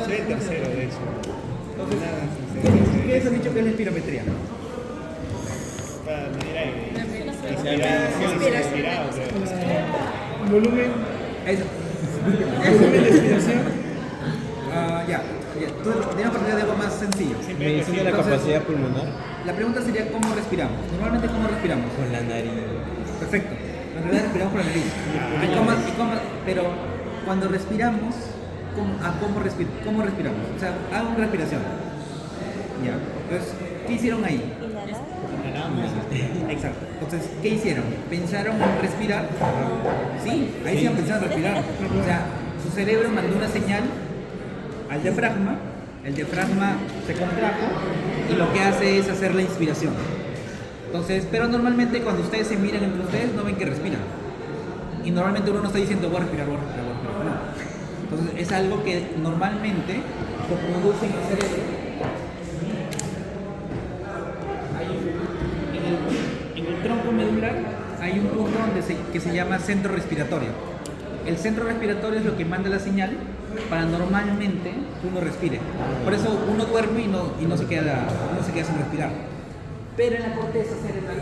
Soy el tercero, de hecho. Entonces, Nada, ¿qué has dicho que es la espirometría? para medir aire. Inspiración. Inspirado, creo. Volumen, Eso. volumen de respiración. Ya. Tenemos partida de algo más sencillo. Medición de la Entonces, capacidad pulmonar La pregunta sería ¿cómo respiramos? Normalmente, ¿cómo respiramos? con la nariz. Perfecto. En realidad respiramos por la nariz. Pero cuando respiramos, ¿cómo respiramos? O sea, hago una respiración. Ya. Entonces, ¿qué hicieron ahí? Exacto. Entonces, ¿qué hicieron? ¿Pensaron en respirar? Sí, ahí sí han pensado en respirar. O sea, su cerebro mandó una señal al diafragma, el diafragma se contrajo y lo que hace es hacer la inspiración. Entonces, pero normalmente cuando ustedes se miran entre ustedes no ven que respiran. Y normalmente uno no está diciendo voy a respirar, voy a respirar, voy a respirar. No. Entonces es algo que normalmente se produce en el cerebro. En el tronco medular hay un punto que se llama centro respiratorio. El centro respiratorio es lo que manda la señal para normalmente uno respire. Por eso uno duerme y no se queda sin respirar. Pero en la corteza cerebral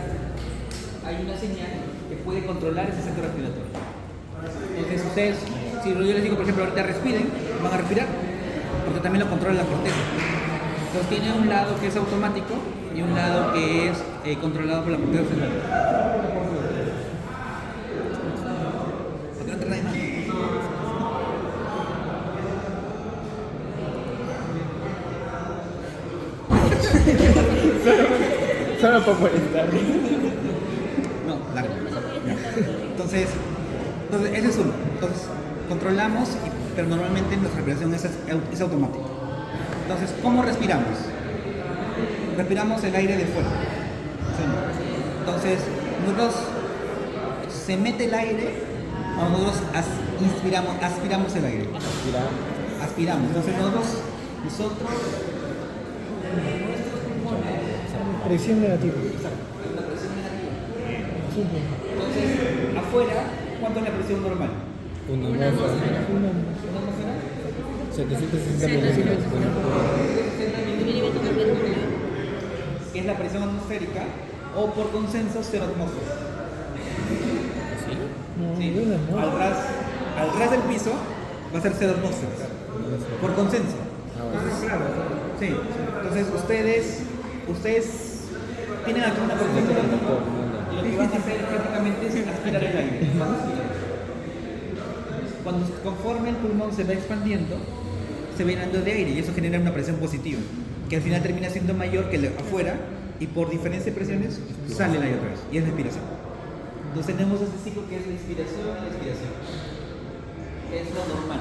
hay una señal que puede controlar ese centro respiratorio. Entonces ustedes, si yo les digo por ejemplo ahorita respiren, van a respirar, porque también lo controla la corteza. Entonces tiene un lado que es automático y un lado que es controlado por la corteza cerebral. ¿Por qué no te traes más? Solo para molestar. No, largo. Entonces, ese es uno. Entonces, controlamos, pero normalmente nuestra respiración es automática. Entonces, ¿cómo respiramos? Respiramos el aire de fuera. ¿Sí? Entonces, nosotros se mete el aire o nosotros aspiramos el aire. Aspiramos. Entonces, nuestros Presión negativa. Entonces, afuera, ¿cuánto es la presión normal? Una Una atmósfera. 760 milímetros. Que es la presión atmosférica, o por consenso 0 atmósferas. No, Sí. una atmósfera. Al ras del piso va a ser 0 atmósferas. Por consenso. Claro. Sí. Entonces ustedes tienen aquí una presión y lo que van a hacer prácticamente es aspirar el aire. Conforme el pulmón se va expandiendo, se va llenando de aire y eso genera una presión positiva, que al final termina siendo mayor que el de afuera y por diferencia de presiones sale el aire otra vez y es la expiración. Entonces tenemos este ciclo que es la inspiración y la expiración. Es lo normal,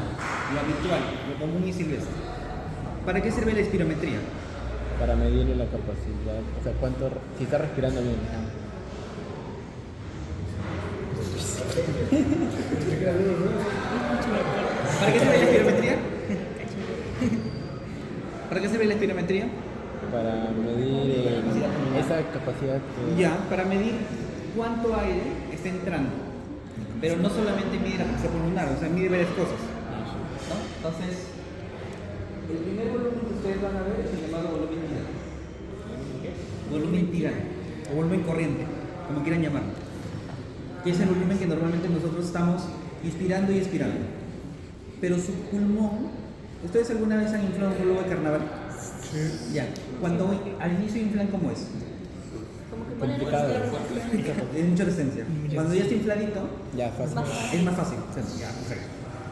lo habitual, lo común y silvestre. ¿Para qué sirve la espirometría? Para medirle la capacidad, o sea, si está respirando bien. ¿Para qué sirve la espirometría? ¿Para qué sirve la espirometría? Para medir esa capacidad que... Ya, para medir cuánto aire está entrando. Pero no solamente mide la presión pulmonar, o sea, mide varias cosas. ¿No? Entonces, el primer volumen que ustedes van a ver es el llamado volumen tidal. Volumen tidal, o volumen corriente, como quieran llamarlo. Que es el volumen que normalmente nosotros estamos inspirando y expirando. Pero su pulmón, ¿ustedes alguna vez han inflado un globo de carnaval? Sí. Ya, cuando al inicio inflan, ¿cómo es? complicado. Es mucha resistencia. Cuando ya está infladito, Ya, fácil. es más fácil. O sea, ya, perfecto.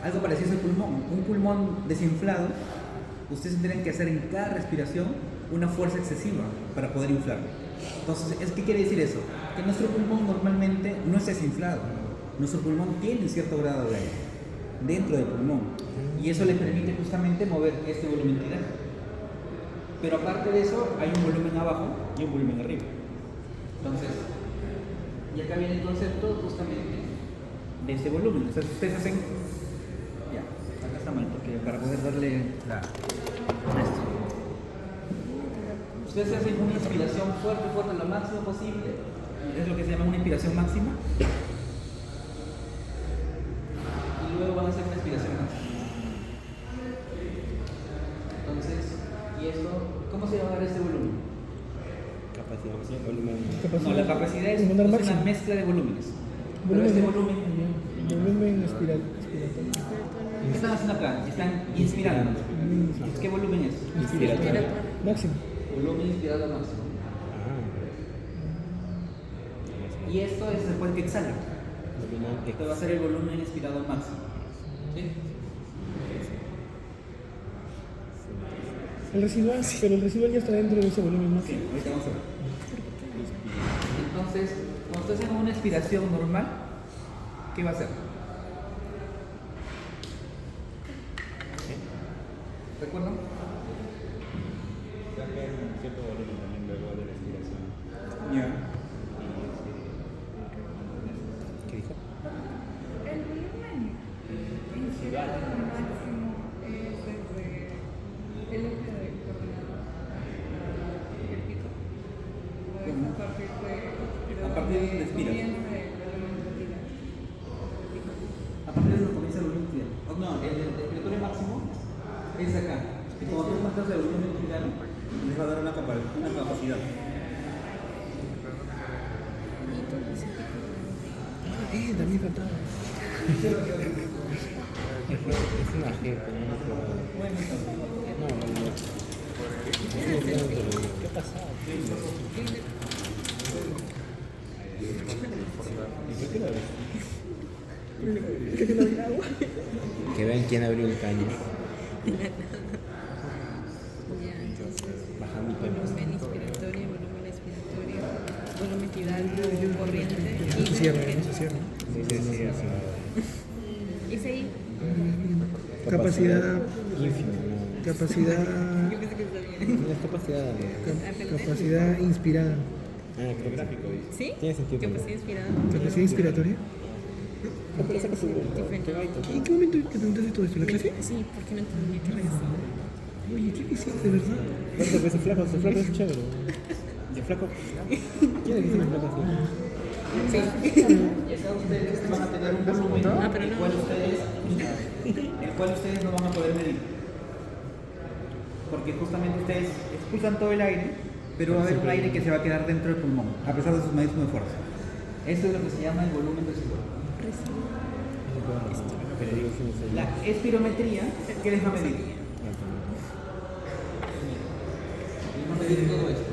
Algo parecido es el pulmón. Un pulmón desinflado, ustedes tendrían que hacer en cada respiración una fuerza excesiva para poder inflarlo. Entonces, ¿qué quiere decir eso? Que nuestro pulmón normalmente no es desinflado. Nuestro pulmón tiene cierto grado de aire dentro del pulmón y eso le permite justamente mover este volumen tidal. Pero aparte de eso, hay un volumen abajo y un volumen arriba. Entonces, y acá viene el concepto justamente de ese volumen. O sea, si ustedes hacen, ya, acá está mal, porque para poder darle esto. Ustedes hacen una inspiración fuerte, lo máximo posible, es lo que se llama una inspiración máxima. Y luego van a hacer una expiración máxima. Y esto, ¿cómo se llama este volumen? Capacidad, volumen. No, la capacidad es Pulmonar una máximo. mezcla de volúmenes. Pero este volumen, Volumen expiratorio. ¿qué están haciendo acá? Están inspirando. ¿Qué volumen es? Inspiratorio. Máximo. Volumen inspirado máximo. Y esto es después que exhala. Volumen Esto va a ser el volumen inspirado máximo. ¿Sí? El residual, pero el residual ya está dentro de ese volumen Sí, máximo. ahorita vamos a ver. Entonces, cuando estás en una expiración normal, ¿qué va a hacer? ¿Recuerdan? Sacan cierto volumen también luego de la expiración. Ya. ¿Qué dijo? El volumen inspirado máximo es desde el eje de coordenada el pico. Es a partir A partir de donde expiras. comienza el volumen de vida. A partir de donde comienza el volumen inspirado. No, el respiratorio máximo es acá. Y cuando tú encuentras el volumen inspirado, les va a dar una capacidad. También faltaba. Es una G, pero no me acuerdo. No. ¿Qué pasa? Que vean quién abrió el caño. Ya, entonces, Bajando el tema. volumen inspiratorio, volumen expiratorio, volumen tidal, corriente No se cierra, no se cierra. ¿Es ahí? Capacidad. Ínfima, Capacidad. Yo pensé que sabía. no. Es capacidad. Capacidad inspirada. Ah, creo gráfico. ¿Sí? Tiene sentido. Capacidad inspirada. Capacidad inspiratoria. Diferente. ¿En qué momento te preguntaste todo esto? ¿En la clase? Sí, porque no entendía qué regresaba. Oye, ¿qué hiciste de verdad? ¿Cuánto ves el flaco? El flaco es chévere. ¿Y el flaco? ¿Quién es que tiene el flaco así? Y acá ustedes van a tener un volumen pero no. el cual ustedes no van a poder medir. Porque justamente ustedes expulsan todo el aire, pero va a haber un aire que se va a quedar dentro del pulmón, a pesar de sus medios de fuerza. Esto es lo que se llama el volumen residual. Pero digo, sí, no sé. La espirometría, ¿qué les va a medir? Les va a medir todo esto.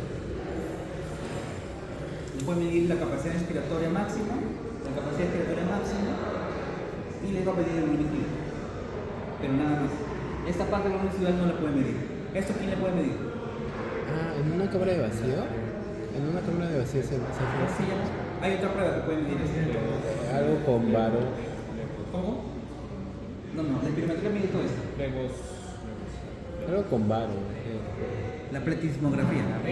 Les puede medir la capacidad inspiratoria máxima, la capacidad expiratoria máxima y les va a medir el volumen clínico. Pero nada más. Esta parte del volumen residual no la puede medir. ¿Esto quién le puede medir? Ah, ¿en una cámara de vacío? En una cámara de vacío se hace ¿Cómo se llama? Hay otra prueba que puede medir esto. algo con varo. ¿Cómo? No, la espirometría mide todo esto. Algo con varo. La pletismografía. La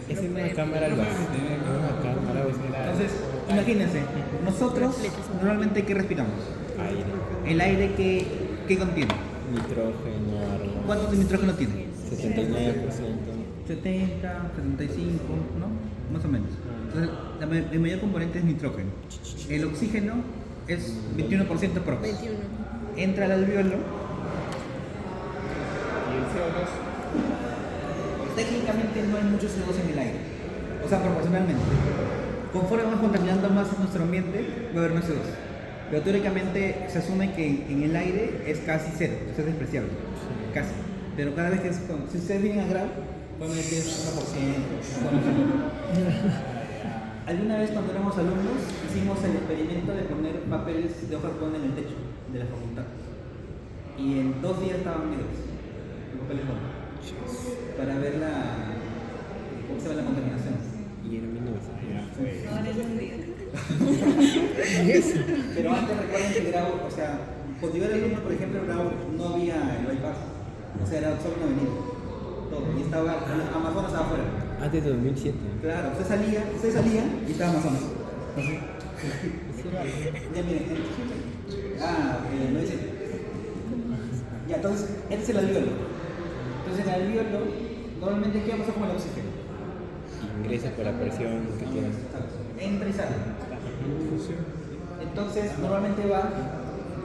Es en una cámara al vacío. En una cámara Entonces, imagínense, nosotros normalmente ¿qué respiramos? aire, El aire que contiene. nitrógeno, arma. ¿Cuánto de nitrógeno tiene? 79%. 70, 75, ¿no? Más o menos. Entonces, el mayor componente es nitrógeno. El oxígeno es 21% prox. 21. Entra al alveolo. Y el CO2. Técnicamente no hay mucho CO2 en el aire. O sea, proporcionalmente. Conforme vamos contaminando más nuestro ambiente, va a haber más CO2. Pero teóricamente se asume que en el aire es casi cero, es despreciable. Casi. Pero cada vez que si ustedes vienen a grado, pueden ver que es 1%. Alguna vez cuando éramos alumnos hicimos el experimento de poner papeles de hojas de en el techo de la facultad. Y en 2 días estaban negros, los papeles bond, para ver cómo se ve la contaminación. Y en 1900. Ahora es un día. Pero antes recuerden que Grau, o sea, cuando yo era alumno, por ejemplo, en Grau no había el bypass. O sea, era solo una avenida. Todo. Y estaba, Amazonas estaba afuera. Antes de 2007. Claro, usted salía y estaba Amazonas. Así. Ya miren, no dice. Ya, entonces, este es el alveolo. Entonces, en el alveolo, normalmente, ¿qué va a pasar con el oxígeno? Ingresa por la presión que quieras. Entra y sale. Entonces, normalmente va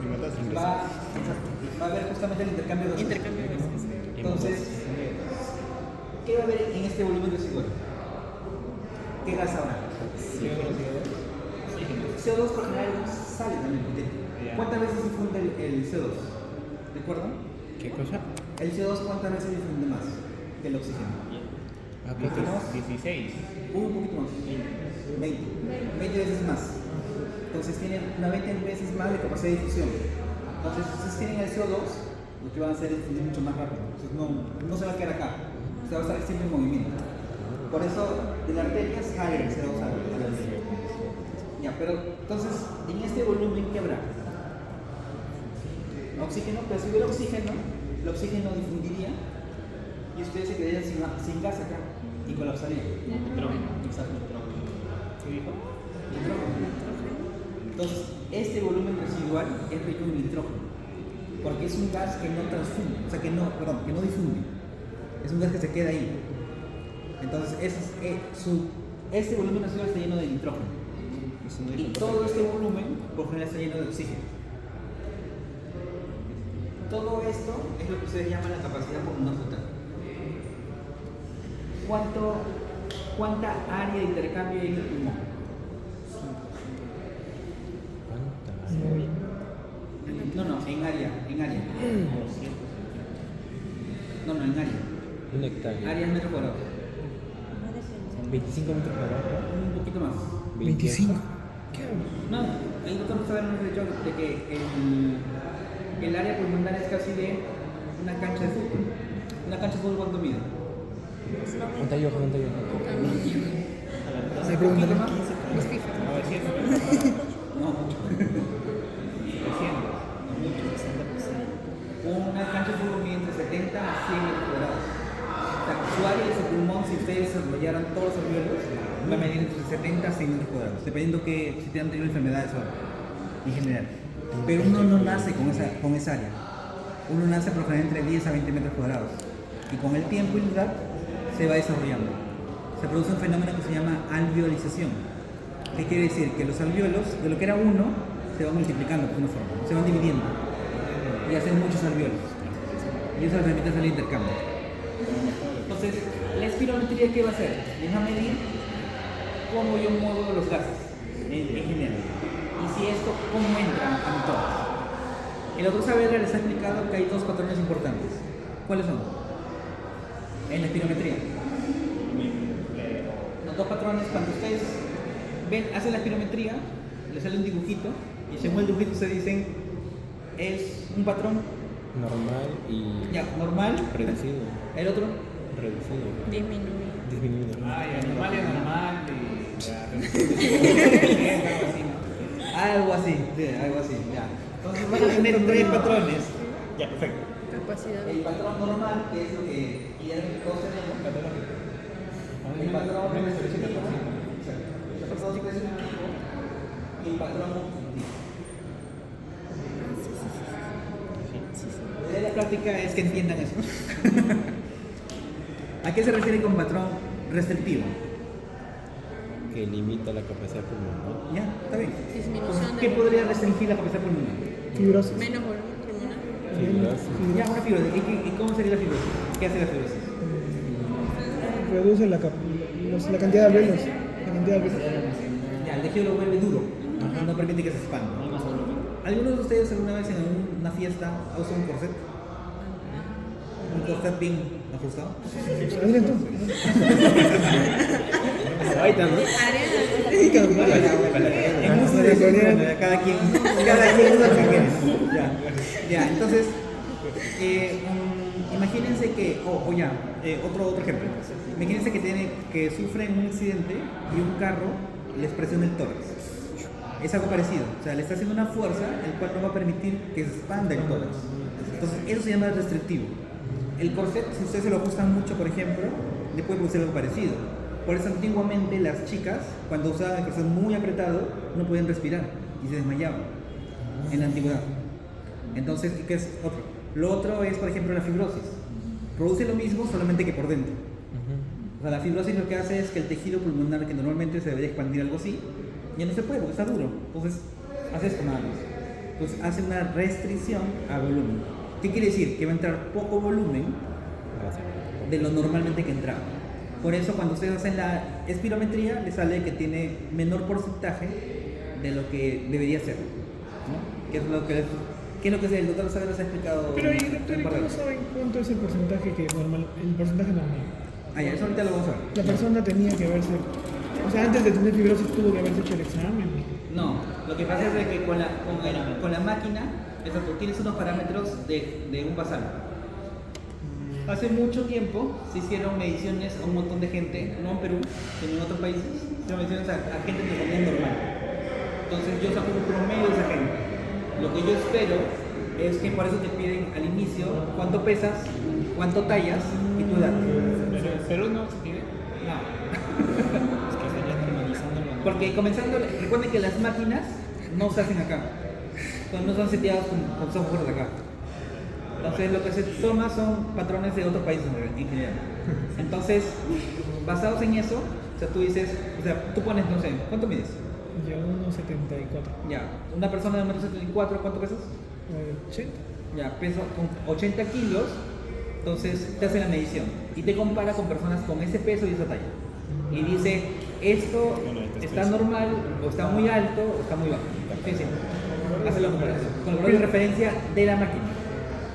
Y notas ingresos. va a haber justamente el intercambio de gases. Intercambio de gases. Entonces, ¿qué va a haber en este volumen residual? ¿Qué gas habrá? CO2 por general sale también potente. ¿Cuántas veces se funde el CO2? ¿Recuerdan? ¿Qué cosa? El CO2 ¿cuántas veces se funde más que el oxígeno? Ah, ¿Un poquito más? 16. Un poquito más. 20 veces más. Entonces tienen una 20 veces más de capacidad de difusión. Entonces, si ustedes tienen el CO2, lo que van a hacer es difundir mucho más rápido. Entonces, no se va a quedar acá. Se va a estar siempre en movimiento. Por eso, de la arteria sale el CO2 a la arteria. Ya, pero entonces, en este volumen, ¿qué habrá? Oxígeno, pero si hubiera oxígeno, el oxígeno difundiría y ustedes se quedarían sin gas acá y colapsarían. Exacto. ¿Qué dijo? Nitrógeno. Entonces, este volumen residual es rico en nitrógeno, porque es un gas que no transfunde, o sea, que no difunde. Es un gas que se queda ahí. Entonces, este volumen residual está lleno de nitrógeno. Y todo este volumen, por general, está lleno de oxígeno. Todo esto es lo que ustedes llaman la capacidad pulmonar total. ¿Cuánta área de intercambio hay en el pulmón? No, en área. No, en área. Un hectárea. Área en metros cuadrados. 25 metros cuadrados. Un poquito más. 25. ¿Qué hago? No, ahí nosotros sabemos de hecho de que el área pulmonar es casi de una cancha de fútbol. Una cancha de fútbol, ¿cuánto mide? ¿Cuánto yo? Se pregunta, ¿no? Los FIFA. 900. No, mucho. 300. Una cancha de fútbol mide entre 70 a 100 metros cuadrados. O sea, su área de su pulmón, si ustedes desarrollaran todos los alvéolos, va a medir entre 70 a 100 metros cuadrados, dependiendo que si te han tenido enfermedades o algo, en general. Pero uno no nace con esa área. Uno nace por lo general entre 10 a 20 metros cuadrados. Y con el tiempo y la edad se va desarrollando. Se produce un fenómeno que se llama alveolización. ¿Qué quiere decir? Que los alvéolos, de lo que era uno, se van multiplicando por una forma, se van dividiendo y hacen muchos alvéolos. Y eso les permite hacer el intercambio. Entonces, la espirometría, ¿qué va a hacer? Les va a medir cómo yo muevo los gases en general. Y si esto, cómo entra a mi tórax. El doctor Saavedra les ha explicado que hay dos patrones importantes. ¿Cuáles son? En la espirometría. Los dos patrones, cuando ustedes hacen la espirometría, les sale un dibujito, y según el dibujito ustedes dicen, es un patrón Normal y normal. reducido. El otro, Reducido. Disminuido. Ah, ya, normal es normal. Y algo así, ya. Entonces van a tener tres patrones. Ya, perfecto. Capacidad. El patrón normal, que es lo que idealmente todos tenemos. El patrón restrictivo. El patrón restrictivo y el patrón obstructivo. La idea de la práctica es que entiendan eso. ¿A qué se refiere con patrón restrictivo? Que limita la capacidad pulmonar. Ya, está bien. Disminución ¿Qué de podría restringir la capacidad pulmonar? Fibrosis. menos volumen pulmonar. Fibrosis. Ya, una fibrosis. ¿Y cómo sería la fibrosis? ¿Qué hace la fibrosis? Reduce la cantidad de alvéolos. Ya, el tejido lo vuelve duro. No permite que se expanda. ¿Algunos de ustedes alguna vez en una fiesta ha usado un corset? ¿Un corset bien ajustado? Adrián, tú. Ahorita, ¿no? En uso de cada quien usa lo que quiere. Ya, entonces, imagínense que, otro ejemplo. Imagínense que sufren un accidente y un carro les presiona el tórax. Es algo parecido, o sea, le está haciendo una fuerza el cual no va a permitir que se expanda el tórax. Entonces, eso se llama restrictivo. El corset, si ustedes se lo ajustan mucho, por ejemplo, le puede producir algo parecido. Por eso antiguamente las chicas, cuando usaban el corset muy apretado, no podían respirar y se desmayaban en la antigüedad. Entonces, ¿qué es otro? Lo otro es, por ejemplo, la fibrosis. Produce lo mismo, solamente que por dentro. O sea, la fibrosis lo que hace es que el tejido pulmonar, que normalmente se debería expandir algo así, ya no se puede porque está duro. Entonces, Hace esto nada más. Pues hace una restricción a volumen. ¿Qué quiere decir? Que va a entrar poco volumen de lo normalmente que entraba. Por eso cuando ustedes hacen la espirometría les sale que tiene menor porcentaje de lo que debería ser, ¿no? ¿Qué es lo que el doctor Saavedra nos ha explicado? Pero, doctor, ¿y un par de cómo veces? saben cuánto es el porcentaje normal? Ah, ya, eso ahorita lo vamos a ver. La persona tenía que haberse. O sea, antes de tener fibrosis tuvo que haberse hecho el examen. No, lo que pasa es de que con la máquina, tú tienes unos parámetros de un basal. Hace mucho tiempo se hicieron mediciones a un montón de gente, no en Perú, sino en otros países, se hicieron mediciones a gente que comía normal. Entonces yo saco un promedio de esa gente. Lo que yo espero es que por eso te piden al inicio cuánto pesas, cuánto tallas y tu edad. Perú no se pide. No. Es que estarías normalizándolo. Porque comenzando, recuerden que las máquinas no se hacen acá. Entonces no son seteadas con software de acá. Entonces lo que se toma son patrones de otros países en general. Entonces, basados en eso, o sea, tú dices, o sea, tú pones, no sé, ¿cuánto mides? Yo 1,74. Ya, una persona de 1,74 ¿cuánto pesas? 80. Ya, peso con 80 kilos, entonces te hace la medición y te compara con personas con ese peso y esa talla. Y dice, esto está normal, o está muy alto, o está muy bajo. Sí, sí. Hace la comparación. Con el valor de referencia de la máquina.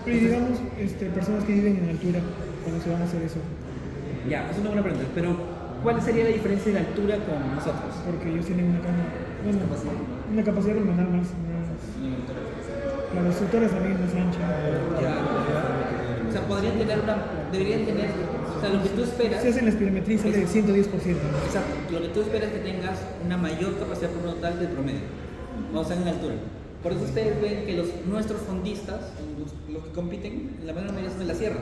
Pero y digamos, personas que viven en altura, cuando se van a hacer eso, Ya, es una buena pregunta. Pero, ¿cuál sería la diferencia de altura con nosotros? porque ellos tienen una cama, bueno, una capacidad pulmonar más. La estructura también es más ancha. O sea, deberían tener, o sea, lo que tú esperas. Si hacen la espirometría y sale de 110%. ¿no? Exacto, lo que tú esperas es que tengas una mayor capacidad pulmonar del promedio, cuando están en altura. Por eso ustedes ven que nuestros fondistas, los que compiten, la mayor mayoría son de la sierra.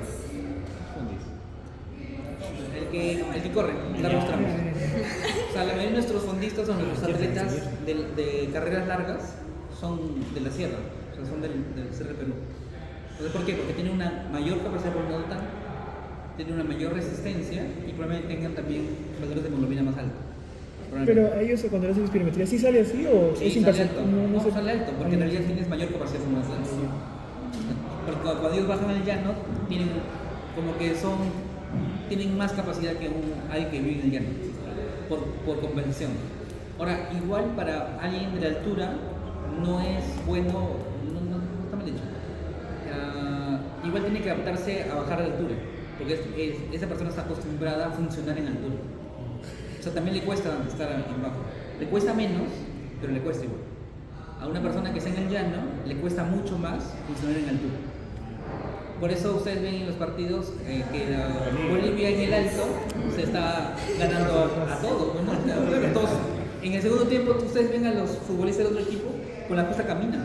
El que corre, largos tramos. O sea, la mayoría de nuestros fondistas son nuestros atletas de carreras largas, son de la sierra, o sea, son del Cerro de Perú. Entonces, ¿por qué? Porque tienen una mayor capacidad pulmonar, tienen una mayor resistencia y probablemente tengan también valores de hemoglobina más altos. Pero a ellos cuando hacen espirometría, ¿sí sale así o Sí, es sale imperceptible? alto. No, sale alto, porque en realidad tienes mayor capacidad pulmonar. Porque cuando ellos bajan al llano, tienen como que tienen más capacidad que alguien que vive en el llano, por compensación. Ahora, igual para alguien de la altura, no es bueno, no está mal hecho. Igual tiene que adaptarse a bajar de altura, porque esa persona está acostumbrada a funcionar en altura. O sea, también le cuesta estar en bajo. Le cuesta menos, pero le cuesta igual. A una persona que está en el llano, le cuesta mucho más funcionar en altura. Por eso ustedes ven en los partidos que Bolivia en el alto se está ganando a todos. Bueno, todos. En el segundo tiempo ustedes ven a los futbolistas del otro equipo con la pista caminan.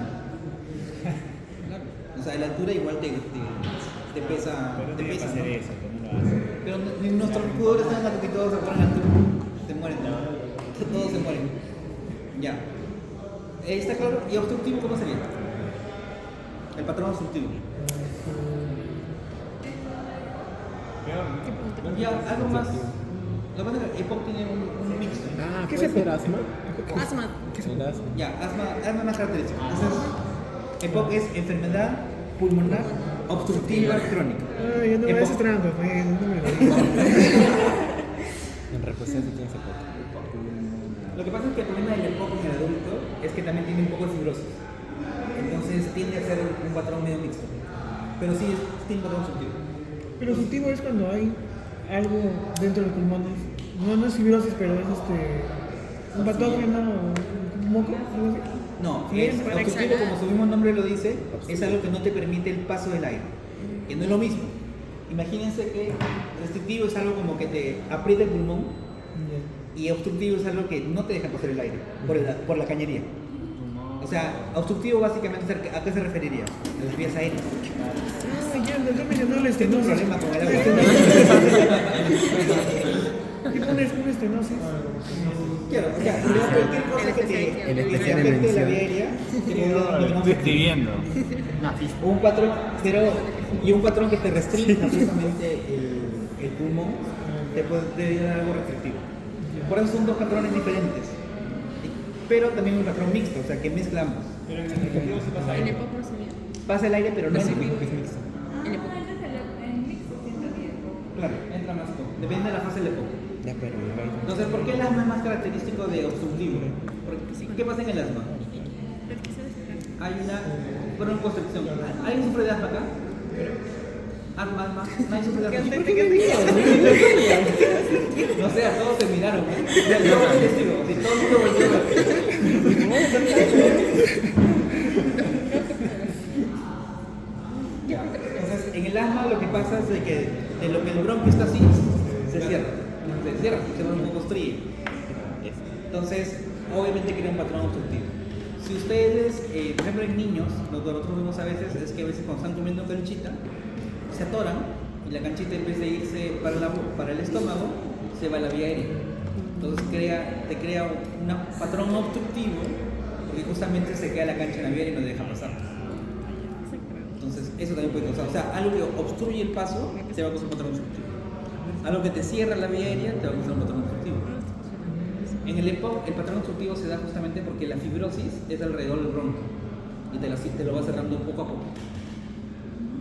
Claro. O sea, la altura igual te pesa. Te pesa, ¿no? Pero ni nuestros jugadores están gatos que todos se ponen altura. Se mueren. Todos se mueren. Ya. ¿Está claro? ¿Y obstructivo cómo sería? El patrón obstructivo. Ya, algo más. Lo que pasa es que EPOC tiene un mixto. Ah, ¿Qué ¿puede es ser eso? asma? Asma. El asma. Ya, asma más característica. Entonces, EPOC es enfermedad pulmonar obstructiva crónica. Ay, yo no EPOC. haces trampa, no me lo digas. En reposición sí tiene ese poco. Lo que pasa es que el problema del EPOC en el adulto es que también tiene un poco de fibrosis. Entonces tiende a ser un patrón medio mixto. Pero sí, tiene un patrón obstructivo. Pero obstructivo es cuando hay algo dentro de los pulmones. No es fibrosis, pero es un patógeno, un moco, algo así. No, Bien, es para obstructivo, exhalar. como su mismo nombre lo dice, es algo que no te permite el paso del aire. Que no es lo mismo. Imagínense que restrictivo es algo como que te aprieta el pulmón y obstructivo es algo que no te deja pasar el aire por la cañería. O sea, obstructivo básicamente, ¿a qué se referiría? A las vías aéreas. Ah, ya, el doctor mencionó la Tengo un estenosis. problema con el agua. Tipo una estenosis. Claro, o sea, cualquier cosa que te El especial afecte la mención. vía aérea, lo tenemos escribiendo. un patrón, y un patrón que te restrinja precisamente el pulmón, te puede dar algo restrictivo. Por eso son dos patrones diferentes. pero también un patrón mixto, o sea que mezcla ambos. Pero en el ejecutivo se pasa ¿En ahí. EPOC no sería? Pasa el aire, pero no es el mixto. En EPOC. En mix se siente bien. Claro, entra más todo. Depende de la fase del época. Ya, pero Entonces, ¿por qué el asma es más característico de obstructivo? ¿Qué pasa en el asma? Pero quizás está. Hay una broncoconstricción. ¿Alguien sufre de asma acá? Asma. ¿Nadie sufre de asma? No sé, a todos se miraron. Yo soy testigo. Si todo el mundo volvió a Ya. Entonces, en el asma lo que pasa es de que de lo que el bronquio está así, se cierra. Se broncoconstriye. Entonces, obviamente crea un patrón obstructivo. Si ustedes, por ejemplo en niños, lo que nosotros vemos a veces es que a veces cuando están comiendo canchita, se atoran y la canchita en vez de irse para el estómago, se va a la vía aérea. Entonces te crea un patrón obstructivo porque justamente se queda la cancha en la vía aérea y no te deja pasar. Entonces eso también puede causar, o sea, algo que obstruye el paso te va a causar un patrón obstructivo. Algo que te cierra la vía aérea te va a causar un patrón obstructivo. En el EPOC el patrón obstructivo se da justamente porque la fibrosis es alrededor del bronquio y te lo va cerrando poco a poco.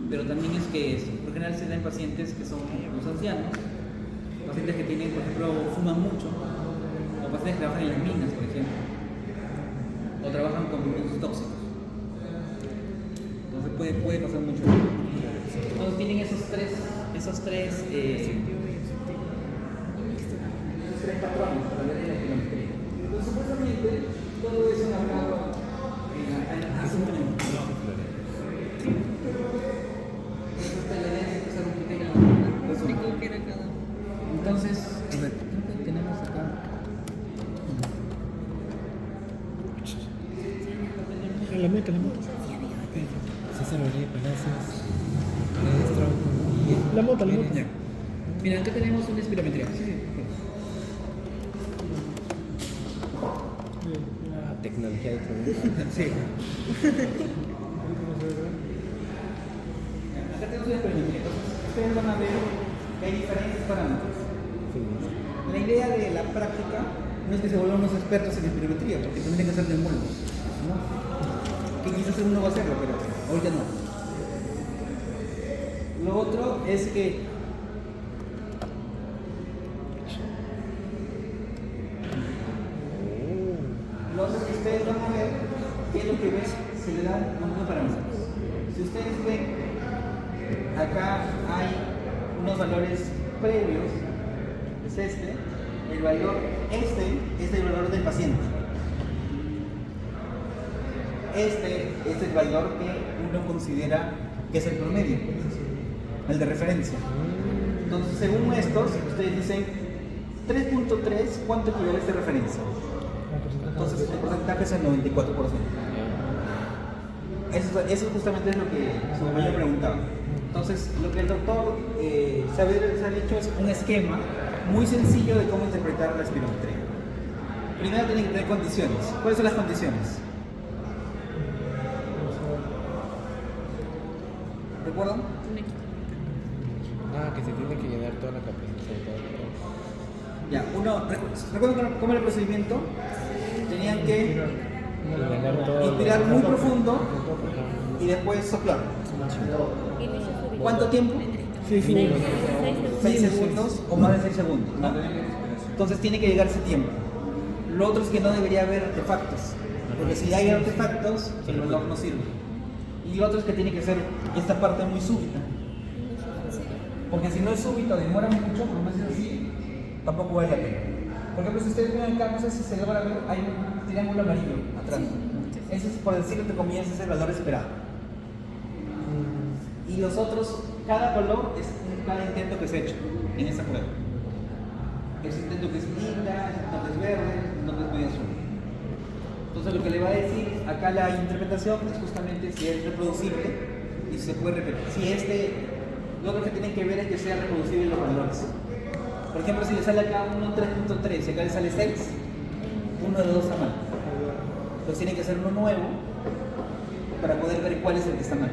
Pero también es que por general se da en pacientes que son los ancianos, pacientes que tienen, por ejemplo, fuman mucho, o pacientes que trabajan en las minas, por ejemplo, o trabajan con productos tóxicos. Entonces puede pasar mucho. Entonces tienen esos tres patrones para ver la geometría. Entonces supuestamente todo eso marcado en la Entonces, a ver, ¿qué tenemos acá? La moto. César Uribe Palacios, maestro. La moto. Ya. Mira, acá tenemos una espirometría. Tecnología de trabajo. Sí. Acá tenemos una espirometría. Entonces, ustedes van a ver que hay diferentes parámetros. La idea de la práctica no es que se vuelvan unos expertos en espirometría, porque tendrían que ser neumólogos, ¿no? Que quizás uno va a hacerlo, pero ahorita no. Lo otro es que lo otro que ustedes van a ver, que es lo que ven, se le dan un montón de parámetros. Si ustedes ven, acá hay unos valores previos, es el valor, es el valor del paciente. Este es el valor que uno considera que es el promedio, el de referencia. Entonces, según estos, ustedes dicen 3.3, ¿cuánto equivale a esta referencia? Entonces, el porcentaje es el 94%. Eso justamente es lo que su compañero preguntaba. Entonces, lo que el doctor Saavedra les ha dicho es un esquema muy sencillo de cómo interpretar la espirometría. Primero tienen que tener condiciones. ¿Cuáles son las condiciones? ¿Recuerdan? Que se tiene que llenar toda la capacidad. Ya, ¿recuerdan cómo era el procedimiento? Tenían que Llenar todo. inspirar muy profundo y después soplar. ¿Cuánto tiempo? 6 segundos. 6 segundos o más de 6 segundos, ¿no? Entonces tiene que llegar ese tiempo. Lo otro es que no debería haber artefactos, porque si hay artefactos, el reloj no sirve. Y lo otro es que tiene que ser esta parte muy súbita. Porque si no es súbito, demora mucho, por más así, tampoco vale la pena. Por ejemplo, si ustedes ven acá, no sé si se logra ver, hay un triángulo amarillo atrás. Ese es, por decirlo entre comillas, es el valor esperado. Y los otros, cada valor es cada intento que se ha hecho en esta prueba. Es intento que es linda, es intento que es verde, es intento que es medio azul. Entonces lo que le va a decir acá la interpretación es justamente si es reproducible y se puede repetir. Si lo otro que tienen que ver es que sea reproducible los valores. Por ejemplo, si le sale acá uno 3.3 y acá le sale 6, uno de dos está mal. Entonces tiene que ser uno nuevo para poder ver cuál es el que está mal.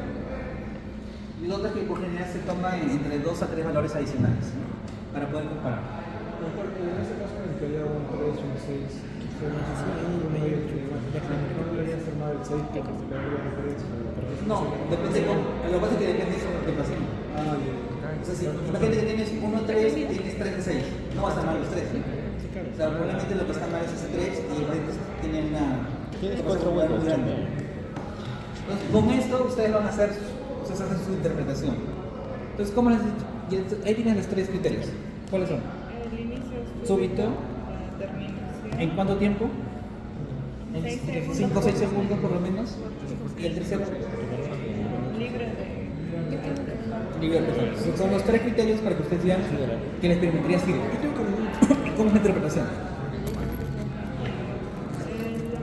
Y lo otro es que por general se toma entre 2 a 3 valores adicionales, ¿no? Para poder comparar. En ese caso, en el que haya un 3 o un 6, No, depende con, lo que pasa es que depende del paciente. O sea, si imagínate que tienes 1, 3, tienes 3 de 6. No vas a mal los 3. O sea, probablemente lo que está mal es ese 3 y el paciente tiene una. Tienes capacidad 4 vueltas. muy grande. Entonces, con esto ustedes van a hacer, ustedes hacen su interpretación. Entonces, ¿cómo les he dicho? Ahí tienes los 3 criterios. ¿Cuáles son? El inicio es Súbito. la terminación. ¿En cuánto tiempo? 6 segundos. 5 o 6 segundos por lo menos. Y el tercero, Libre de. libre de personas. Son los 3 criterios para que ustedes vean que la experimentalidad sirve. ¿Cómo es la interpretación?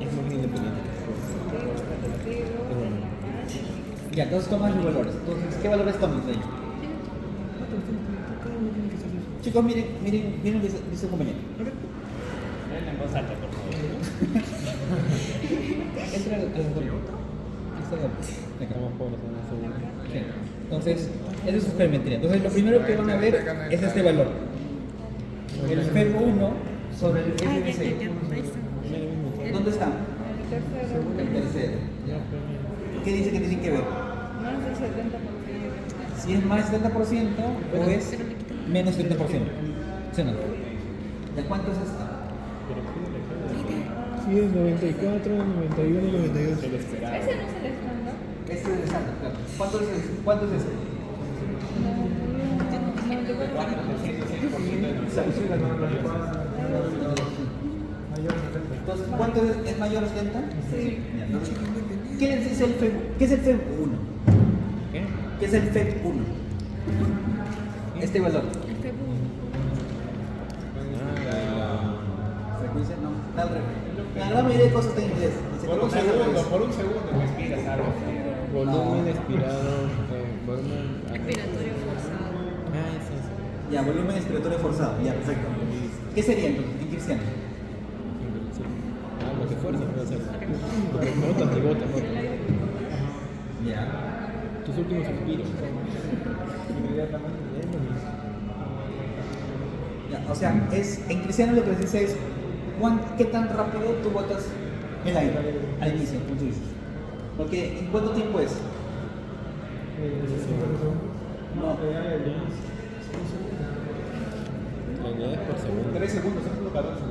Es muy independiente. Ya, entonces toman los valores. Entonces, ¿qué valores toman de ellos? Chicos, miren lo que dice su compañero. Ven en voz alta, por favor. Entra al juego. Estamos pobres en un segundo. Sí. Entonces, eso es su experimentalidad. Entonces, lo primero que van a ver es este valor. El FEB1 sobre el FB6. ¿Dónde está? El tercero. El tercero. ¿Qué dice que tienen que ver? Más del 70%. Si es más del 70% o es menos del 70%. ¿Sí o no? ¿De cuánto es esto? Sí, es 94, 91, 92. Ese no es el estándar. Este es el estándar, claro. ¿Cuánto es este? Entonces, ¿cuánto es mayor a 70? Sí. ¿Qué les dice el FEB? ¿Qué es el FEB1? ¿Qué es el FEB1? Este valor. Frecuencia no. La gran mayoría de cosas está en inglés. Dice Por un que segundo, respiras algo. Volumen expirado, volumen Respiratorio forzado. Ah, sí, sí. Ya, volumen expiratorio forzado. Ya, perfecto. ¿Qué sería en cristiano? Ah, lo que fuerza puede ser. Porque botas y botas. Ya. Tus últimos suspiros. Ya, o sea, en cristiano lo que les dice es qué tan rápido tú botas el aire al inicio, como tú dices. Porque ¿en cuánto tiempo es? No. La unidad es por segundo. 3 segundos, es lo 14.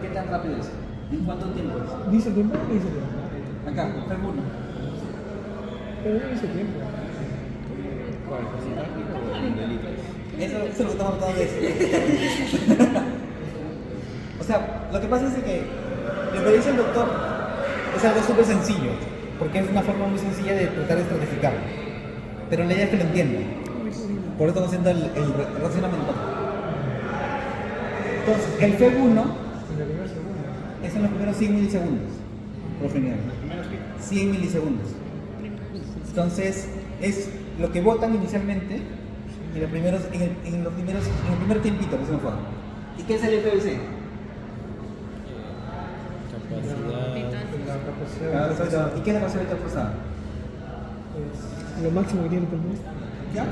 ¿Qué tan rápido es? ¿En cuánto tiempo es? ¿Dice tiempo o dice tiempo? Acá, FEB1. Pero no dice tiempo. ¿Cuál? ¿Porcentaje o de litros? Eso es lo que estamos tratando de decir. O sea, lo que pasa es que lo que dice el doctor es algo súper sencillo, porque es una forma muy sencilla de tratar de estratificarlo. Pero la idea es que lo entiendan. Por eso estamos haciendo el razonamiento. Entonces, el FEB1 es en los primeros 100 milisegundos, por lo general. 100 milisegundos. Entonces, es lo que votan inicialmente en el primer tiempito, por ejemplo. ¿Y qué es el FBC? Capacidad. ¿Y qué es la capacidad vital forzada? Lo máximo que tiene el pulmón. ¿Ya?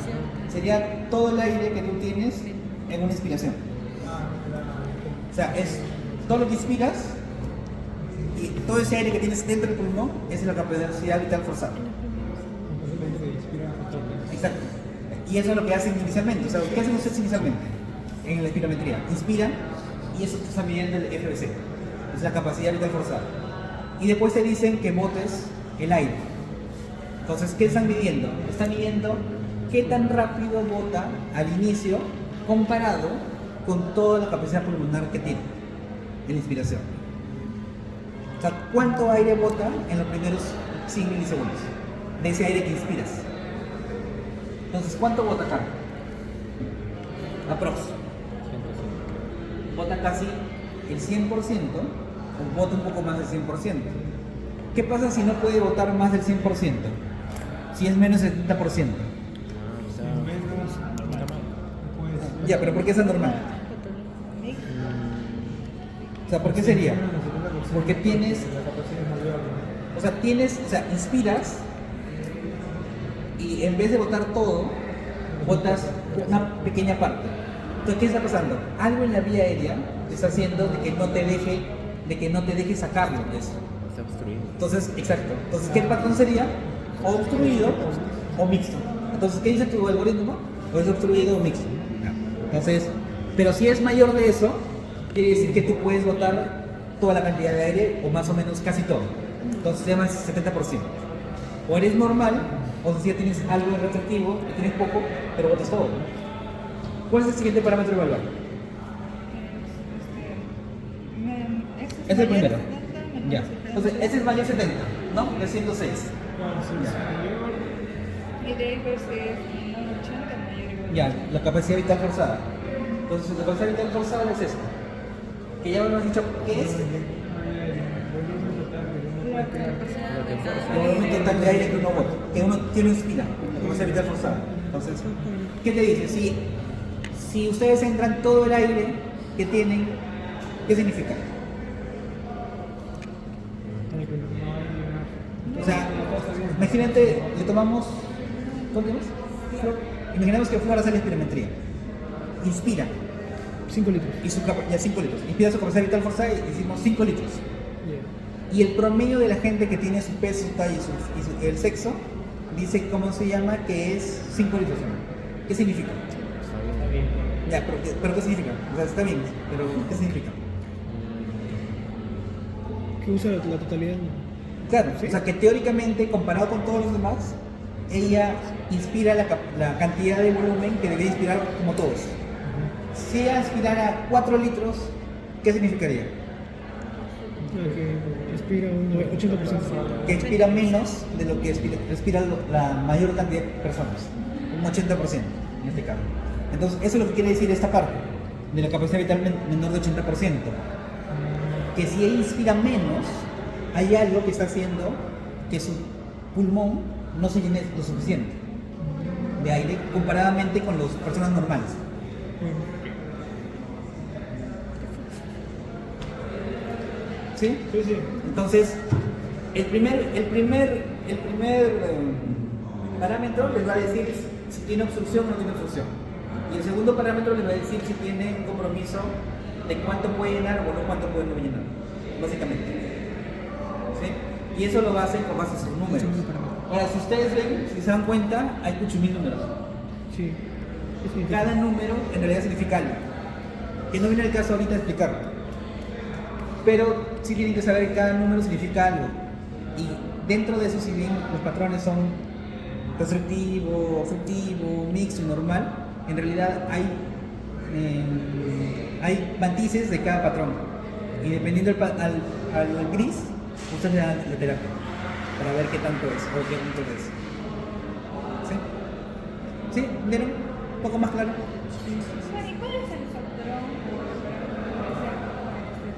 Sería todo el aire que tú tienes en una inspiración. O sea, es todo lo que inspiras y todo ese aire que tienes dentro del pulmón es la capacidad vital forzada. Exacto. Y eso es lo que hacen inicialmente. O sea, ¿qué hacen ustedes inicialmente en la espirometría? Inspiran y eso te está midiendo el FBC. Es la capacidad vital forzada. Y después te dicen que botes el aire. Entonces, ¿qué están midiendo? Están midiendo qué tan rápido bota al inicio comparado con toda la capacidad pulmonar que tiene en la inspiración. O sea, ¿cuánto aire bota en los primeros 100 milisegundos de ese aire que inspiras? Entonces, ¿cuánto bota acá? Aprox. Bota casi el 100% o bota un poco más del 100%. ¿Qué pasa si no puede botar más del 100%? Si es menos del 70%. Ya, pero ¿por qué es anormal? O sea, ¿por qué sería? Porque tienes, inspiras y en vez de botar todo, botas una pequeña parte. Entonces, ¿qué está pasando? Algo en la vía aérea está haciendo de que no te deje sacarlo de eso. Está obstruido. Entonces, exacto. Entonces, ¿qué patrón sería? O obstruido o mixto. Entonces, ¿qué dice tu algoritmo? O es obstruido o mixto. Entonces, pero si es mayor de eso, quiere decir que tú puedes botar toda la cantidad de aire o más o menos casi todo. Entonces se llama 70%. O eres normal, o si ya tienes algo de retractivo, y tienes poco, pero botas todo. ¿Cuál es el siguiente parámetro a evaluar? Es el primero. Ya. Entonces, ese es mayor 70, ¿no? De 106. Y de ahí ver si es menor 80 mayor igual. Ya, la capacidad vital forzada. Entonces, la capacidad vital forzada es esto. Que ya hemos dicho qué es. La capacidad Lo que forza. El volumen total de aire que uno bota, que uno inspira, la capacidad vital forzada. Entonces, ¿qué te dice? Si ustedes entran todo el aire que tienen, ¿qué significa? O sea, imagínate, le tomamos, ¿cuánto es? Imaginemos que Flor hace la espirometría. Inspira, 5 litros. y ya 5 litros. Inspira su capacidad vital forzada y hicimos 5 litros. Yeah. Y el promedio de la gente que tiene su peso, su talla y el sexo, dice, ¿cómo se llama? Que es 5 litros. ¿Qué significa? Ya, pero ¿qué significa? O sea, está bien, pero ¿qué significa? Que usa la totalidad. Claro, o sea que teóricamente, comparado con todos los demás, ella inspira la cantidad de volumen que debería inspirar como todos. Si ella inspirara 4 litros, ¿qué significaría? Que expira un 80%. Que expira menos de lo que respira la mayor cantidad de personas, un 80% en este caso. Entonces, eso es lo que quiere decir esta parte, de la capacidad vital menor de 80%. Que si ella inspira menos, hay algo que está haciendo que su pulmón no se llene lo suficiente de aire comparadamente con las personas normales. ¿Sí? Sí, sí. Entonces, el primer parámetro les va a decir si tiene obstrucción o no tiene obstrucción. Y el segundo parámetro les va a decir si tiene un compromiso de cuánto puede llenar o no cuánto puede no llenar, básicamente. ¿Sí? Y eso lo hacen con base a sus números. Ahora, si ustedes ven, si se dan cuenta, hay 8.000 números. Sí. ¿Qué significa? Cada número en realidad significa algo. Que no viene el caso ahorita de explicarlo. Pero sí tienen que saber que cada número significa algo. Y dentro de eso, si bien los patrones son restrictivo, obstructivo, mixto y normal, en realidad hay matices de cada patrón. Y dependiendo al gris, ustedes le dan la terapia para ver qué tanto es o qué tanto es. ¿Sí? ¿Sí? ¿Vieron? ¿Un poco más claro? ¿Y cuál es el patrón?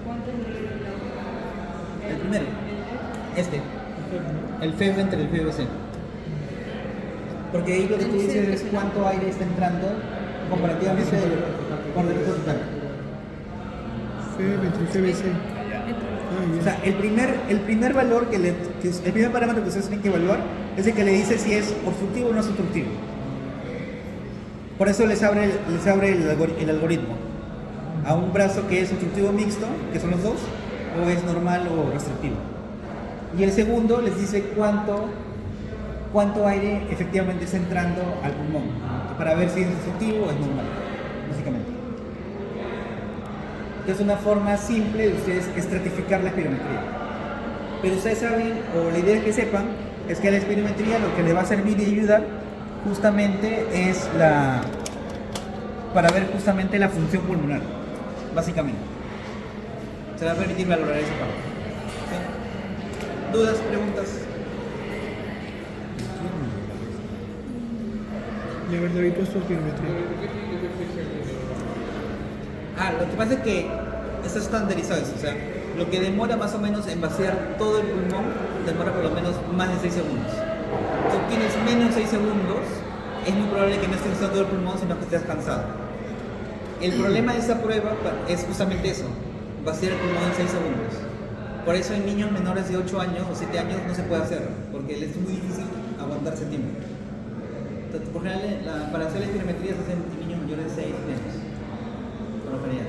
¿Cuánto es El primero. El FEB entre el FBC. Porque ahí lo que tú dices es cuánto aire está entrando comparativamente con el total. CBC. O sea, el primer valor el primer parámetro que ustedes tienen que evaluar es el que le dice si es obstructivo o no es obstructivo. Por eso les abre el algoritmo a un brazo que es obstructivo mixto, que son los dos, o es normal o restrictivo. Y el segundo les dice cuánto aire efectivamente está entrando al pulmón, para ver si es obstructivo o es normal, básicamente. Es una forma simple de ustedes estratificar la espirometría. Pero ustedes saben, o la idea es que sepan, es que la espirometría lo que les va a servir y ayudar justamente es para ver justamente la función pulmonar, básicamente. Se va a permitir valorar esa parte. ¿Sí? ¿Dudas, preguntas? Y a ver, David, ¿cuál es tu espirometría? Lo que pasa es que está estandarizado eso, o sea, lo que demora más o menos en vaciar todo el pulmón, demora por lo menos más de 6 segundos. Si tienes menos de 6 segundos, es muy probable que no estés usando todo el pulmón, sino que estés cansado. El problema de esta prueba es justamente eso, vaciar el pulmón en 6 segundos. Por eso en niños menores de 8 años o 7 años no se puede hacer, porque les es muy difícil aguantar ese tiempo. Entonces, por general, para hacer la espirometría se hace en niños mayores de 6 años. general.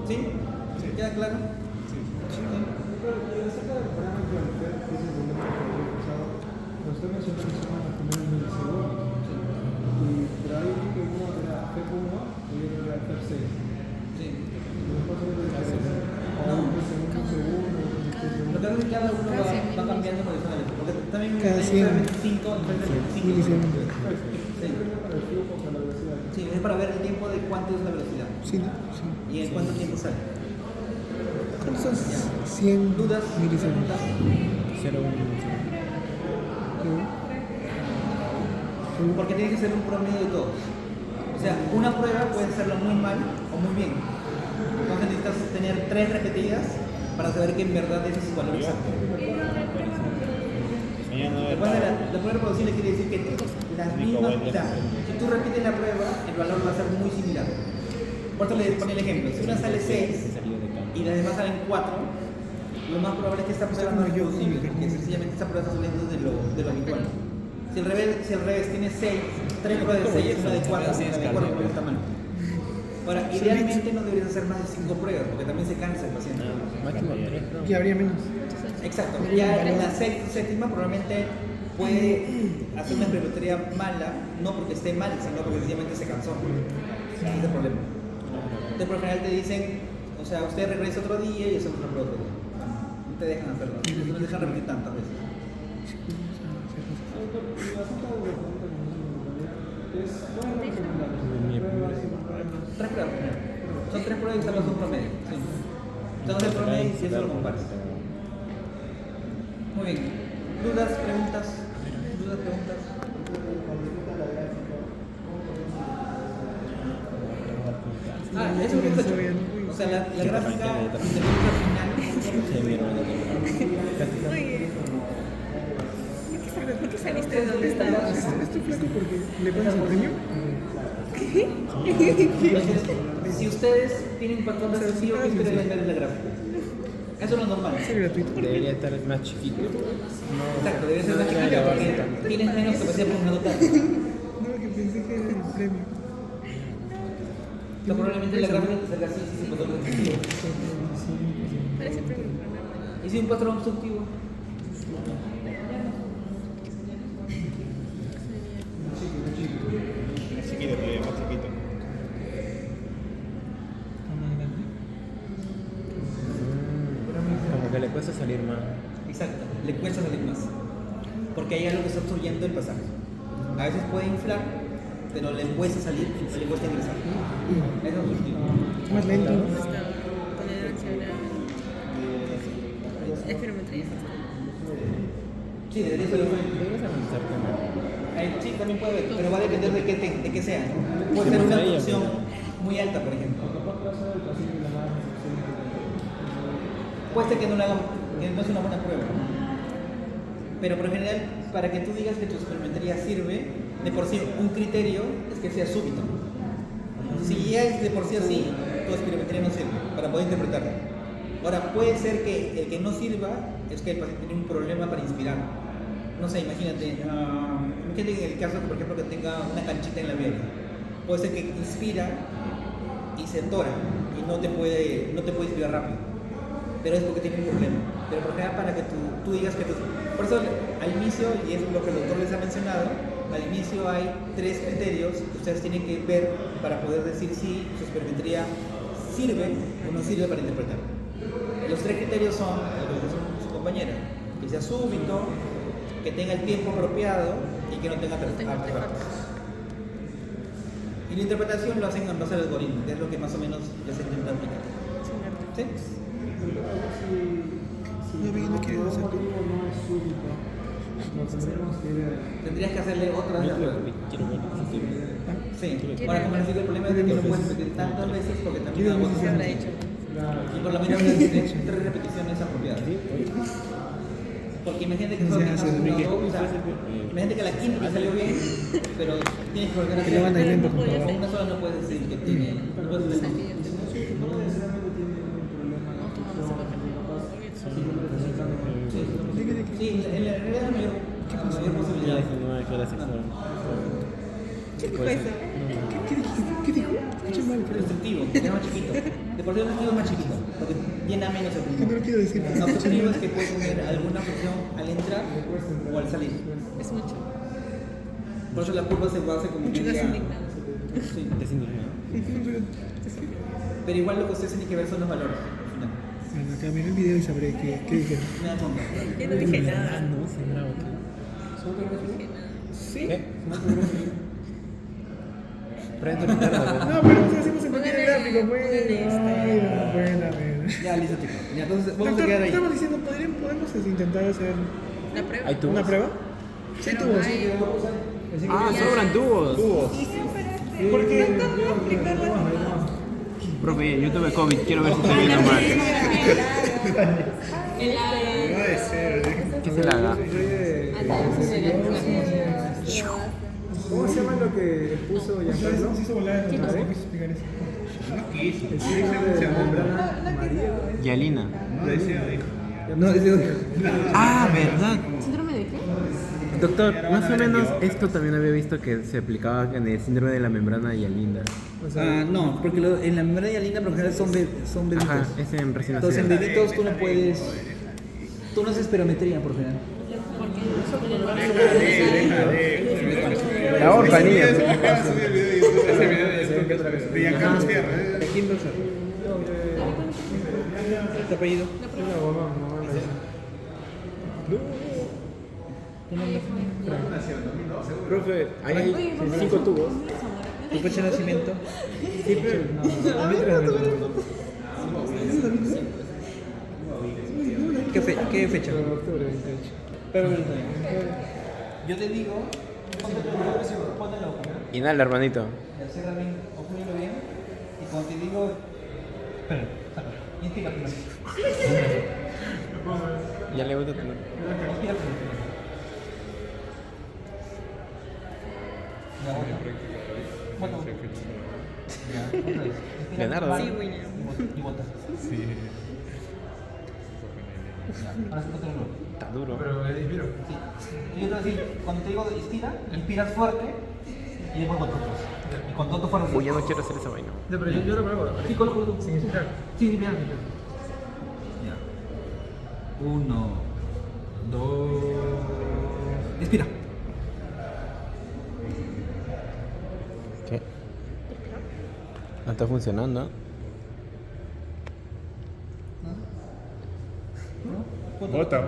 ¿Sí? ¿Queda claro? Acerca del parámetro del FED, que es el momento que había pasado, usted mencionó que son los primeros milisegundos. Pero ahí vi que uno era FED1 y otro era FED6. Sí. Después otro era No. segundo, Lo que pasa es que cada uno va cambiando tradicionalmente. Porque también Cada hay 100 25 milisegundos. Sí. Para el flujo, para la velocidad. Sí, es para ver el tiempo de cuánto es la velocidad Sí, ¿no? Sí. y en cuánto tiempo sale. ¿Cuántos son 100 ¿Dudas? milisegundos? ¿Preguntas? ¿Qué? Porque tiene que ser un promedio de todos. O sea, una prueba puede hacerlo muy mal o muy bien. Entonces necesitas tener 3 repetidas para saber que en verdad ese es su valor exacto. Después de la prueba reproducible quiere decir que las mismas, o sea, si tú repites la prueba, el valor va a ser muy similar. Por eso les pongo el ejemplo. Si una sale 6 y las demás salen 4, lo más probable es que esta prueba no es reproducible, que sencillamente esta prueba está saliendo de lo habitual. Si al revés tiene 6, 3 pruebas de 6, una de 4, una de 4 pruebas está mal. Ahora, idealmente no deberías hacer más de 5 pruebas, porque también se cansa el paciente. Máximo 3, ¿no? Y habría menos. Exacto. Ya en la séptima probablemente puede hacer una perimetría mala, no porque esté mal, sino porque sencillamente se cansó. Ese es el problema. Entonces, por lo general te dicen, o sea, usted regresa otro día y hacemos otra prueba otro día. No te dejan hacerlo, no te dejan repetir tantas veces. Tres pruebas. Son 3 pruebas y solo son promedio. Sí. Entonces el promedio y eso lo comparas. Muy bien. ¿Dudas, preguntas? ¿Dudas, preguntas? Eso es lo que o sea, la gráfica Sí, mi hermano. Oye, ¿por qué saliste de donde estabas? Estoy flaco porque le pones el premio. si ustedes tienen un patrón recesivo, ¿qué esperarían ver en la gráfica? Eso es lo normal. Es gratuito. Debería estar más chiquito. Exacto, debe ser más chiquita porque tienes menos capacidad por total. No, que pensé que era el premio. Probablemente la gráfica te salga así, si es un patrón recesivo. Parece premio. ¿Y si un patrón obstructivo? Más chiquito, todavía más chiquito. Como que le cuesta salir más. Exacto, le cuesta salir más. Porque hay algo que está obstruyendo el pasaje. A veces puede inflar, pero le cuesta salir, le cuesta ingresar. Eso es obstructivo. Más lento. Está tolerancia a la espirometría. Sí, debería ser diferente. Debes analizar también. Sí, también puede haber, pero va a depender de qué sea. Puede ser una obstrucción muy alta, por ejemplo. Puede ser que no le hagan, que no es una buena prueba. Pero por lo general, para que tú digas que tu espirometría sirve, de por sí un criterio es que sea súbito. Si ya es de por sí así, tu espirometría no sirve para poder interpretarlo. Ahora, puede ser que el que no sirva es que el paciente tiene un problema para inspirar. No sé, imagínate en el caso, por ejemplo, que tenga una canchita en la vena. Puede ser que inspira y se atora y no te puede inspirar rápido. Pero es porque tiene un problema. Pero por ejemplo, para que tú digas que... Por eso al inicio, y es lo que el doctor les ha mencionado, al inicio hay 3 criterios que ustedes tienen que ver para poder decir si su espirometría sirve o no sirve para interpretar. Los 3 criterios son, lo que dice su compañera, que sea súbito, que tenga el tiempo apropiado y que no tenga artefactos. Y la interpretación lo hacen en base al algoritmo, que es lo que más o menos les intenta aplicar. ¿Sí? No, bien, no quiero hacer. Tendrías que hacerle otras Yo pruebas. quiero ver si sirve. Sí. Ahora, como les digo, el problema es que no puedes repetir tantas veces porque también Quiero ver si hago Se habrá hecho. y por lo menos 3 repeticiones apropiadas. Porque imagínate que solo tengas una o dos, o sea, imagínate que la quinta te salió bien, pero tienes que volver a Que le van a ir lento, por con favor. una sola no puedes decir que tiene. No puedes decir. Sí, en la realidad la mayor posibilidad. No, que la sexual. ¿Qué Puede cosa? ser. ¿Qué dijo? Escuché mal, pero Restrictivo, que es más chiquito. De por sí el restrictivo es más chiquito, porque llena menos el no pulmón. lo quiero decir. No, objetivo es que puede tener alguna presión al entrar o al salir. Es mucho. Por eso la curva se hace como que Estás ya- indignado. Sí. Desindignado. Pero igual lo que ustedes tienen que ver son los valores. al final. Bueno, acá mira el video y sabré qué dijeron. Me da cuenta. Yo no dije nada. No, sí, bravo. Sí. ¿Qué? Prende tu internet. No, pero o sea, hacemos en pantalla Póngale- gráfica, pues. póngale esta. Ay, buena. Ya, listo, chicos. Ya, entonces vamos a Doctor, quedar ahí. estamos diciendo, podemos intentar hacer La prueba. ¿Hay tubos? una prueba? Sí, Pero tubos. hay- Ah, sobran tubos. Porque Profe, yo tuve COVID, quiero ver si estoy viendo mal. ¿Qué se la haga? ¿Cómo se llama lo que puso Giancarlo? Se hizo volar en la red. explicar eso? El síndrome de la membrana amarilla. Yalina. No, ese Ah, ¿verdad? ¿Síndrome de qué? Doctor, más o menos esto también había visto que se aplicaba en el síndrome de la membrana hialina. O sea, no, porque en la membrana hialina por lo general son bebitos. Ajá, es en recién Entonces en nacido. bebitos tú no puedes. Tú no haces espirometría por lo general. La horca, niña. De Giancarlo Fierro. ¿Tu apellido? Profe, ahí hay 5 tubos. ¿Tu fecha de nacimiento? ¿Qué fecha? octubre 28. Pero yo te digo, póntelo. Inhala, hermanito. Ya cierra bien, ocúrelo bien. Y cuando te digo. Espera, saca. Inspira primero. Ya le gusta tu Inspira primero. Ya, bota. Bota. Ya, otra vez. Inspira Leonardo. primero. Sí, William. Y bota. Sí. Ya, ahora sí, otro nuevo. Está duro. Sí. Y yo te voy a decir, cuando te digo inspira, inspiras fuerte y después botas. Y cuando todo fuerte. Uy, ya no quiero hacer esa vaina. No, pero yo lo pruebo. Sí, colo. Sin inspirar. Sí, bien. Ya. 1, 2. Inspira. ¿Qué? No está funcionando. Bota.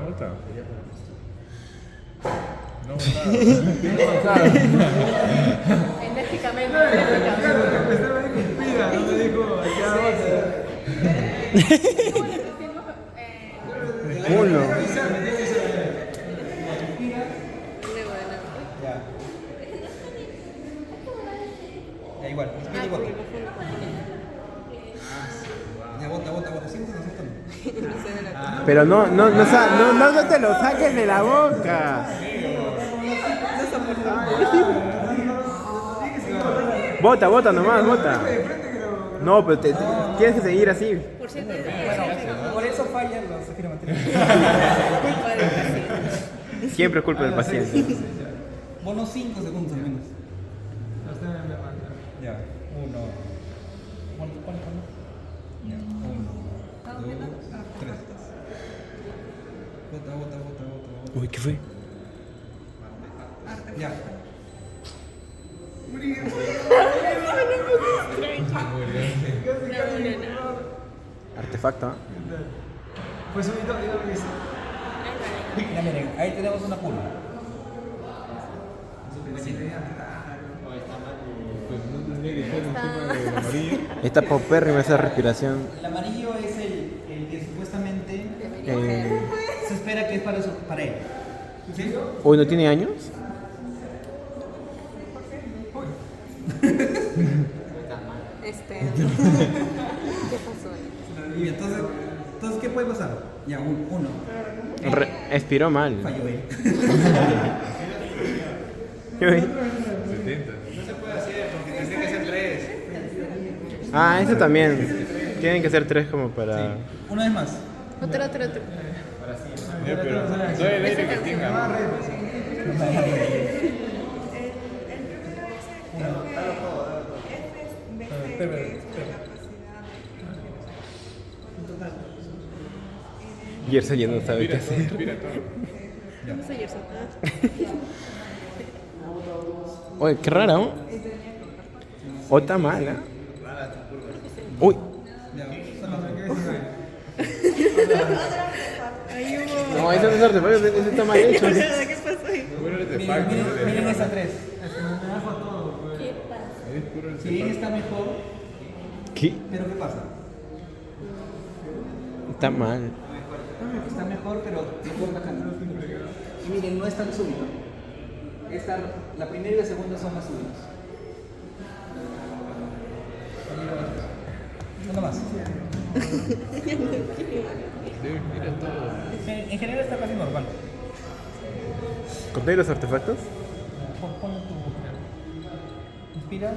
No, Enérgicamente. Estaba dijo inspira, no me dijo ya Uno. Ya. Ya, igual. Inspira y bota. Ya, bota. Siempre se aceptan. Pero no te lo saques de la boca. Bota nomás, bota. No, pero tienes que seguir así. Por cierto, Por eso fallan los espirometrías. culpa del paciente. Siempre es culpa del paciente. Bonos 5 segundos al menos. Ya. 1. ¿Cuánto? Ya. 1, 2, 3. Bota. Uy, ¿qué fue? Ya. Artefacto, ¿ah? Pues un hito, Ya miren, ahí tenemos una curva. Está paupérrima esa respiración. El amarillo es el que supuestamente Eh, se espera que es para él. ¿Sí? Uy, ¿no tiene años? ¿Qué pasó? Y entonces, ¿qué puede pasar? Ya, uno. Expiró mal. Falló él. Uy. 70. Ah, eso también. Tienen que ser 3 como para... Una vez más. Otro. Ya, pero no hay el aire que tenga. espera. Gerson ya no sabe qué Respira todo, hacer. respira todo. No sé, Gerson. Oye, qué rara, ¿no? O está mala. Uy. Ahí hubo. No, ese no es artefacto, ese está mal hecho. ¿Qué pasó ahí? Bueno, el Miren, artefacto. miren esa 3. Es puro Si bien artefacto. está mejor, ¿Qué? pero ¿qué pasa? Está mal. Está mejor, pero mejor bajando. Y miren, no es tan súbito. La primera y la segunda son más súbitos. Nada más. Mira todo. En general está casi normal. ¿Conté los artefactos? Ponle tu boca. Inspiras.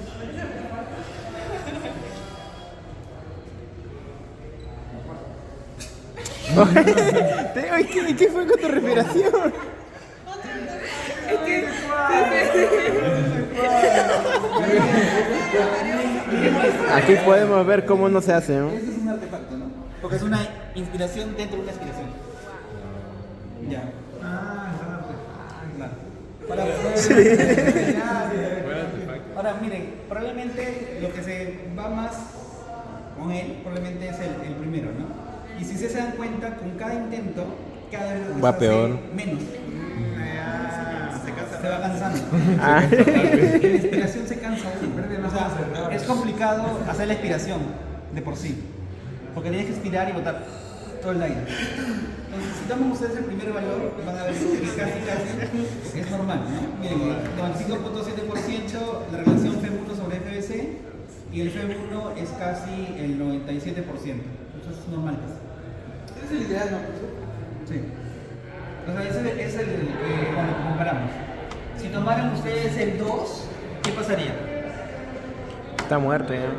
¿Qué fue con tu respiración? Aquí podemos ver cómo no se hace, ¿no? Este es un artefacto, ¿no? Porque es una inspiración dentro de una inspiración. Ya. Claro. Buen artefacto. Ahora, miren, probablemente lo que se va más con él, probablemente es el primero, ¿no? Y si se dan cuenta, con cada intento, cada vez Va se hace peor. menos. Se va cansando. Ah. La inspiración se cansa. O sea, es complicado hacer la inspiración de por sí. Porque tienes que inspirar y botar todo el aire. Entonces, si toman ustedes el primer valor, van a ver que casi es normal, ¿no? Miren, 95.7% la relación FEM1 sobre FBC y el FEM1 es casi el 97%. Entonces es normal. Es el ideal, ¿no? Sí. O sea, ese es el que cuando comparamos. Si tomaran ustedes el 2, ¿qué pasaría? Está muerto ya.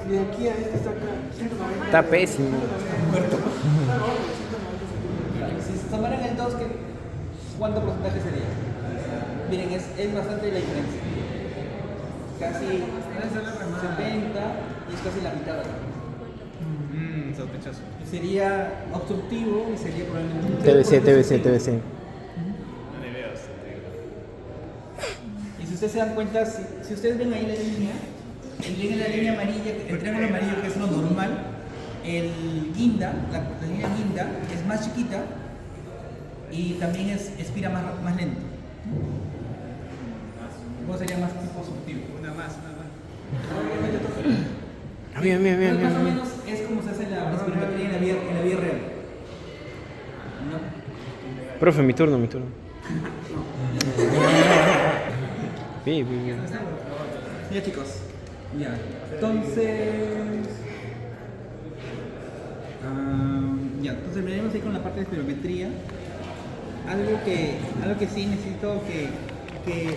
De aquí a este está acá, 190. Está pésimo. Si tomaran el 2, ¿cuánto porcentaje sería? Miren, es bastante la diferencia. Casi 70 y es casi la mitad. Sospechoso. Y sería obstructivo y sería probablemente... TBC. No le veo sentido. Y si ustedes se dan cuenta, si ustedes ven ahí la línea, en la línea amarilla, el triángulo amarillo que es lo normal, el guinda, la línea guinda es más chiquita y también expira más lento. Luego sería más tipo obstructivo. Una más. Bien. Pues más o menos es como se hace la espirometría en la vida real. ¿No? Profe, mi turno. Bien. Ya chicos, ya. Entonces veremos ahí con la parte de espirometría. Algo que sí necesito que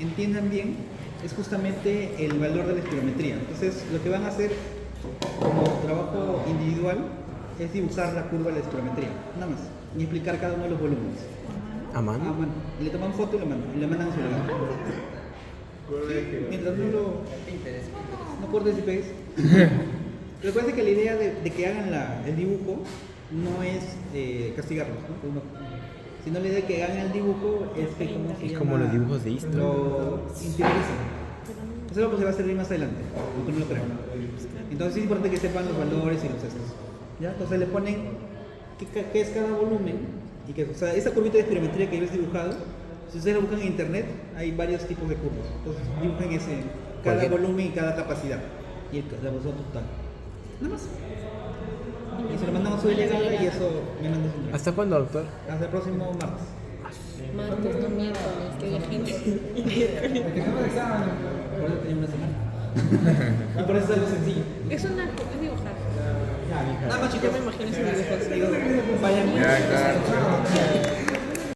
entiendan bien es justamente el valor de la espirometría. Entonces lo que van a hacer como trabajo individual es dibujar la curva de la espirometría, nada más, y explicar cada uno de los volúmenes. ¿A mano? Ah, bueno, le toman foto y le mandan a su lugar. Sí, mientras no cortes y pegues. Recuerden que la idea de que hagan el dibujo no es castigarlos, ¿no? Sino la idea de que hagan el dibujo es que Es como los dibujos de Easter. lo interioricen. Eso es lo que se va a servir más adelante, aunque no lo crean. Entonces es importante que sepan los valores y los estos. ¿Ya? Entonces le ponen qué es cada volumen y que, o sea, esa curvita de espirometría que yo les he dibujado, si ustedes la buscan en internet, hay varios tipos de curvas. Entonces dibujen cada volumen y cada capacidad y la velocidad total. Nada más. Y se lo mandan a su delegada y eso me mandan su ¿Hasta cuándo, doctor? hasta el próximo martes. Martes, no miércoles, que la gente. Por eso tenía una semana. Y por eso es algo sencillo. Es dibujar. Nada más chicos. Yo me imagino ese dibujo. Vayan. Ya, claro.